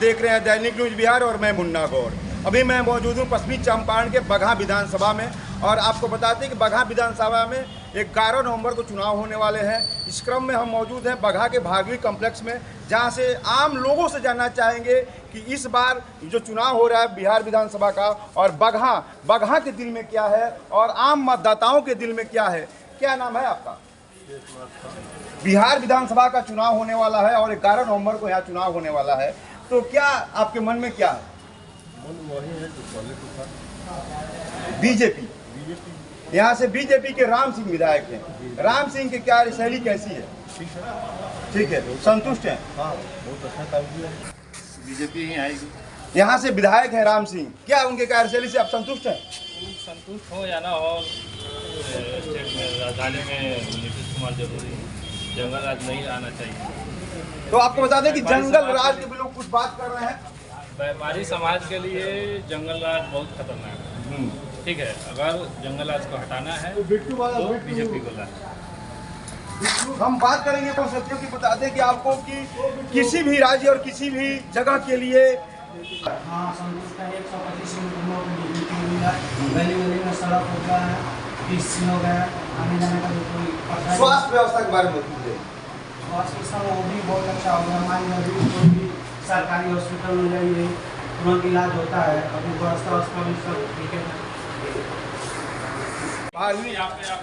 देख रहे हैं दैनिक न्यूज बिहार और मैं मुन्ना गौर। अभी मैं मौजूद हूँ पश्चिमी चंपारण के बगहा विधानसभा में और आपको बताते हैं कि बगहा विधानसभा में 11 नवंबर को चुनाव होने वाले हैं। इस क्रम में हम मौजूद हैं बगहा के भागवी कम्प्लेक्स में, जहां से आम लोगों से जानना चाहेंगे कि इस बार जो चुनाव हो रहा है बिहार विधानसभा का और बगहा के दिल में क्या है और आम मतदाताओं के दिल में क्या है। क्या नाम है आपका? बिहार विधानसभा का चुनाव होने वाला है और 11 नवंबर को यहाँ चुनाव होने वाला है, तो क्या आपके मन में क्या है? बीजेपी। यहाँ से बीजेपी के राम सिंह विधायक हैं। राम सिंह की क्या शैली कैसी है? ठीक है, संतुष्ट हैं? हाँ, बहुत अच्छा काम किया। बीजेपी ही आएगी। यहाँ से विधायक हैं राम सिंह, क्या उनके कार्यशैली से आप संतुष्ट हैं? संतुष्ट हो या ना हो, स्टेट में राजधानी में नीतीश कुमार जरूरी है। जंगल राज नहीं आना चाहिए। तो आपको बता दें कि जंगल राज के भी लोग कुछ बात कर रहे हैं। व्यापारी समाज के लिए जंगल राज बहुत खतरनाक है। ठीक है, अगर जंगल राज को हटाना है तो बीजेपी को लाना। हम बात करेंगे तो सत्यों की बता दें कि आपको कि किसी भी राज्य और किसी भी जगह के लिए हाँ संतुष्ट है। 125 गली गली में सड़क हो गया है, 20 हो गया है, आने जाने का जो कोई स्वास्थ्य व्यवस्था के बारे में पूछे। स्वास्थ्य व्यवस्था वो भी बहुत अच्छा हो गया। मान लीजिए कोई भी सरकारी हॉस्पिटल में जाइए, तुरंत इलाज होता है। अभी व्यवस्था भी सब ठीक है।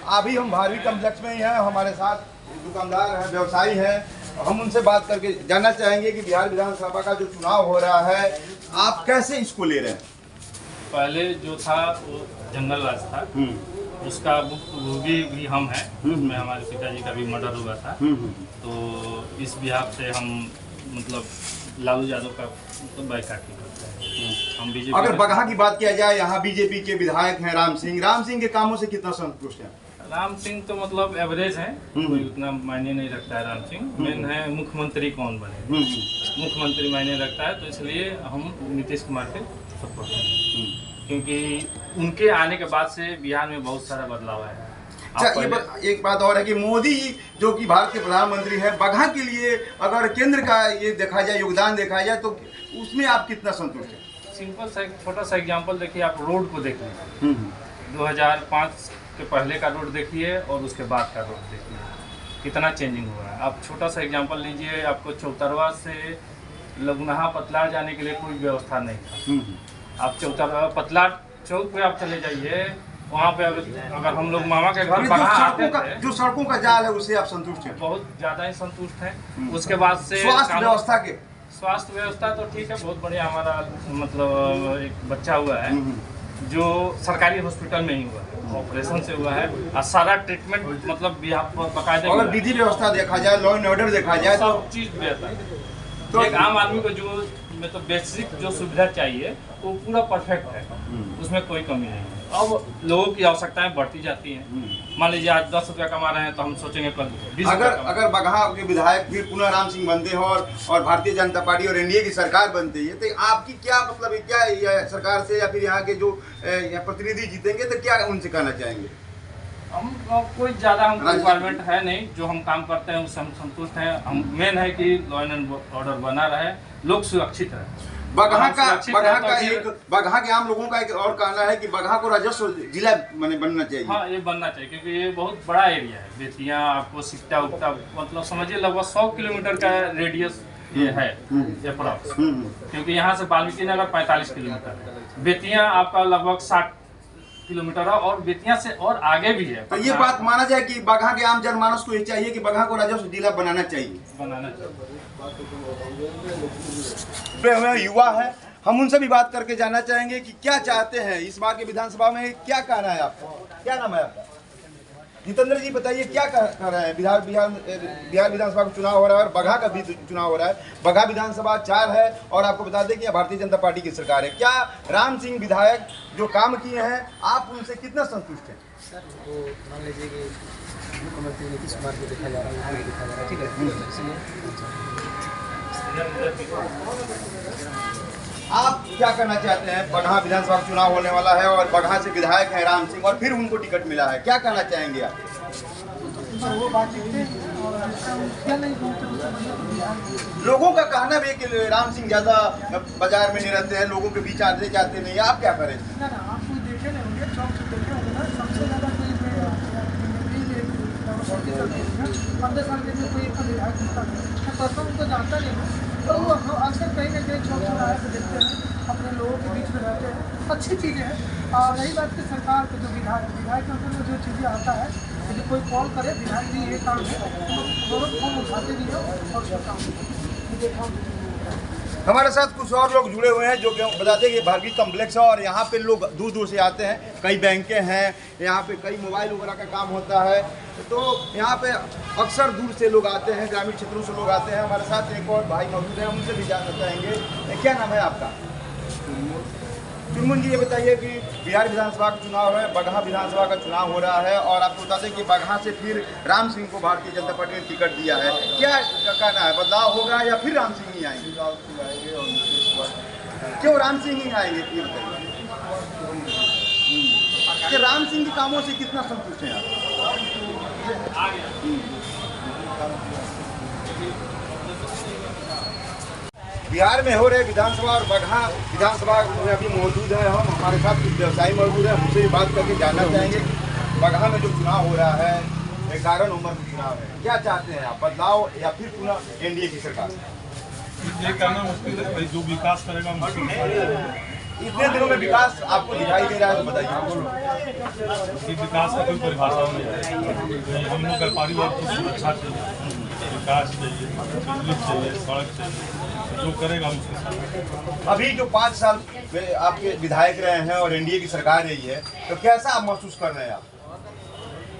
अभी हम भारवी कम्प्लेक्स में ही हैं, हमारे साथ दुकानदार हैं, व्यवसायी हैं। हम उनसे बात करके जानना चाहेंगे कि बिहार विधानसभा का जो चुनाव हो रहा है आप कैसे इसको ले रहे हैं? पहले जो था वो जंगल राज था, उसका भुक्तभोगी भी हम हैं। उसमें हमारे पिताजी का भी मर्डर हुआ था। तो इस बिहार से हम मतलब लालू यादव का मतलब बाइकाट करते हैं। हम बीजेपी। अगर बगहा की बात किया जाए, यहाँ बीजेपी के विधायक हैं राम सिंह के कामों से कितना संतुष्ट हैं? राम सिंह तो मतलब एवरेज है, कोई उतना मायने नहीं रखता है। राम सिंह मेन है मुख्यमंत्री कौन बने, मुख्यमंत्री मायने रखता है। तो इसलिए हम नीतीश कुमार के सपोर्ट हैं, क्योंकि उनके आने के बाद से बिहार में बहुत सारा बदलाव आया है। अच्छा, एक बात और है कि मोदी जो कि भारत के प्रधानमंत्री हैं, बगहा के लिए अगर केंद्र का ये देखा जाए, योगदान देखा जाए, तो उसमें आप कितना संतुष्ट हैं? सिंपल सा छोटा सा एग्जांपल देखिए, आप रोड को देख लीजिए। 2005 के पहले का रोड देखिए और उसके बाद का रोड देखिए, कितना चेंजिंग हुआ है। आप छोटा सा एग्जांपल लीजिए, आपको चौतरवा से लघुनाहा पतलार जाने के लिए कोई व्यवस्था नहीं था। आप चौतरवा पतलार चौक पे आप चले जाइए, वहाँ पे अगर हम लोग मामा के घर जो सड़कों का जाल है उससे आप संतुष्ट हैं? बहुत ज़्यादा ही संतुष्ट हैं। उसके बाद से स्वास्थ्य व्यवस्था तो ठीक है, बहुत बढ़िया। हमारा मतलब एक बच्चा हुआ है जो सरकारी हॉस्पिटल में ही हुआ है, ऑपरेशन से हुआ है और सारा ट्रीटमेंट मतलब बकायदा। अगर विधि व्यवस्था देखा जाए, लॉ एंड ऑर्डर देखा जाए, सब चीज़ बेहतर है। तो एक आम आदमी को जो मतलब बेसिक जो सुविधा चाहिए वो पूरा परफेक्ट है, उसमें कोई कमी नहीं है। अब लोगों की आवश्यकताएं बढ़ती जाती हैं। मान लीजिए आज 10 रुपया कमा रहे हैं तो हम सोचेंगे कल 20 अगर बगहा के विधायक फिर पुनः राम सिंह बनते हैं और भारतीय जनता पार्टी और एनडीए की सरकार बनती है, तो आपकी क्या मतलब है, क्या सरकार से या फिर यहाँ के जो प्रतिनिधि जीतेंगे तो क्या उनसे कहना चाहेंगे? हम कोई ज़्यादा हम रिक्वायरमेंट है नहीं, जो हम काम करते हैं उससे हम संतुष्ट हैं। हम मेन है कि लॉ एंड ऑर्डर बना रहे, लोग सुरक्षित रहे। बगहा के आम लोगों का एक और कहना है कि बगहा को राजस्व जिला बनना चाहिए। हाँ, ये बनना चाहिए, क्योंकि ये बहुत बड़ा एरिया है। बेतिया आपको सिकटा उकटा मतलब समझिए लगभग 100 किलोमीटर का रेडियस ये है अप्रॉक्स। क्योंकि यहाँ से वाल्मीकि नगर 45 किलोमीटर है, बेतिया आपका लगभग 60 किलोमीटर है और बेतिया से और आगे भी है। तो ये बात माना जाए कि बगहा के आम जनमानस को ये चाहिए कि बगहा को राजस्व जिला बनाना चाहिए। युवा है, हम उनसे भी बात करके जानना चाहेंगे कि क्या चाहते हैं इस बार के विधानसभा में, क्या कहना है आपका? क्या नाम है आपका? जितेंद्र जी, बताइए क्या कर रहे हैं? बिहार विधानसभा का चुनाव हो रहा है और बगहा का भी चुनाव हो रहा है। बगहा विधानसभा 4 है और आपको बता दें कि भारतीय जनता पार्टी की सरकार है। क्या राम सिंह विधायक जो काम किए हैं आप उनसे कितना संतुष्ट हैं? सर वो मान लीजिए कि मुख्यमंत्री नीतीश कुमार को देखा जा रहा है, ठीक है। आप क्या करना चाहते हैं? बगहा विधानसभा चुनाव होने वाला है और बगहा से विधायक हैं राम सिंह और फिर उनको टिकट मिला है, क्या कहना चाहेंगे आप? वो बात देखते हैं और लोगों का कहना भी है कि राम सिंह ज़्यादा बाजार में नहीं रहते हैं, लोगों के बीच आते जाते नहीं, आप क्या करें? ना आप कोई देखे नहीं होंगे, चौक से देखे होंगे ना, सबसे ज़्यादा कोई 15 साल के लिए कोई एक विधायक होता है, मैं पर्सनल उनको जानता नहीं हूँ, पर वो अक्सर कहीं ना कहीं चौक चौराहे से देखते हैं, अपने लोगों के बीच में रहते हैं, अच्छी चीज़ें हैं। और रही बात कि सरकार के जो विधायक के अंदर में जो चीज़ें आता है, यदि कोई कॉल करे विधायक जी ये काम है, दोनों फोन उठाते भी हो और उसका काम देखा। हमारे साथ कुछ और लोग जुड़े हुए हैं जो कि बताते हैं कि भारतीय कम्प्लेक्स है और यहाँ पे लोग दूर दूर से आते हैं, कई बैंकें हैं, यहाँ पे कई मोबाइल वगैरह का काम होता है, तो यहाँ पे अक्सर दूर से लोग आते हैं, ग्रामीण क्षेत्रों से लोग आते हैं। हमारे साथ एक और भाई मौजूद हैं, उनसे भी जानना चाहेंगे। क्या नाम है आपका? चुनमुन जी, ये बताइए कि बिहार विधानसभा का चुनाव है, बगहा विधानसभा का चुनाव हो रहा है और आपको बता दें कि बगहा से फिर राम सिंह को भारतीय जनता पार्टी ने टिकट दिया है। क्या कहना है, बदलाव होगा या फिर राम सिंह ही आएंगे? क्यों राम सिंह ही आएंगे, ये बताइए कि राम सिंह के कामों से कितना संतुष्ट हैं आप? बिहार में हो रहे विधानसभा और बगहा विधानसभा में अभी मौजूद है हम, हमारे साथ कुछ व्यवसायी मौजूद है, हमसे भी बात करके जानना चाहेंगे बगहा में जो चुनाव हो रहा है, 11 नवंबर में चुनाव है, क्या चाहते हैं आप, बदलाव या फिर पुनः एनडीए की सरकार? ये कहना मुश्किल है, जो विकास करेगा मुश्किल है। इतने दिनों में विकास आपको दिखाई दे रहा है, तो बताइए। विकास का कोई परिभाषा नहीं है, हम लोग का परिवार को सुरक्षा चाहिए, विकास चाहिए, बिजली चाहिए, सड़क चाहिए, जो करेगा उसके साथ। अभी जो 5 साल आपके विधायक रहे हैं और एनडीए की सरकार रही है, तो कैसा आप महसूस कर रहे हैं आप?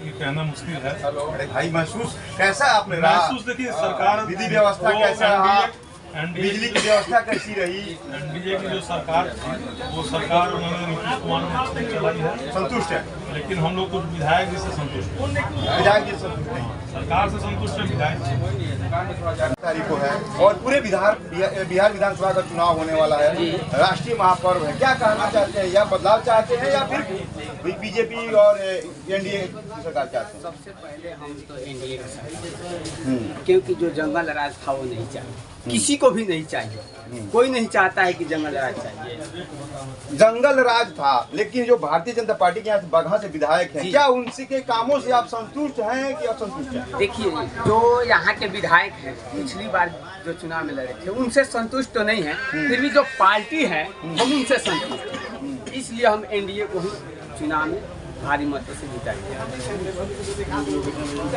ये कहना मुश्किल है। अरे भाई, महसूस कैसा आपने रहा? महसूस देखिए, सरकार विधि व्यवस्था कैसा रहा, एनडीए बिजली की व्यवस्था कैसी रही? एनडीए की जो सरकार थी, वो सरकार उन्होंने नीतीश कुमार ने चलाई है, संतुष्ट है? लेकिन हम लोग कुछ विधायक जी से संतुष्ट हैं। विधायक जी संतुष्ट नहीं, सरकार से संतुष्ट है, विधायक जी। तारीख को है और पूरे बिहार विधानसभा का चुनाव होने वाला है, राष्ट्रीय महापर्व है। क्या कहना चाहते हैं, या बदलाव चाहते हैं या फिर बीजेपी और एनडीए की सरकार चाहते हैं? सबसे पहले हम तो एनडीए का साथ, क्योंकि जो जंगल राज था वो नहीं चाहिए, किसी को भी नहीं चाहिए, कोई नहीं चाहता है कि जंगल राज चाहिए। जंगल राज था, लेकिन जो भारतीय जनता पार्टी के यहाँ से बगहा से विधायक हैं, क्या उनसे के कामों से आप संतुष्ट हैं कि असंतुष्ट हैं? देखिए, जो यहाँ के विधायक हैं, पिछली बार जो चुनाव में लड़े थे उनसे संतुष्ट तो नहीं है, फिर भी जो पार्टी है हम उनसे संतुष्ट हैं, इसलिए हम एनडीए को ही चुनाव में भारी मतों से जिताएंगे।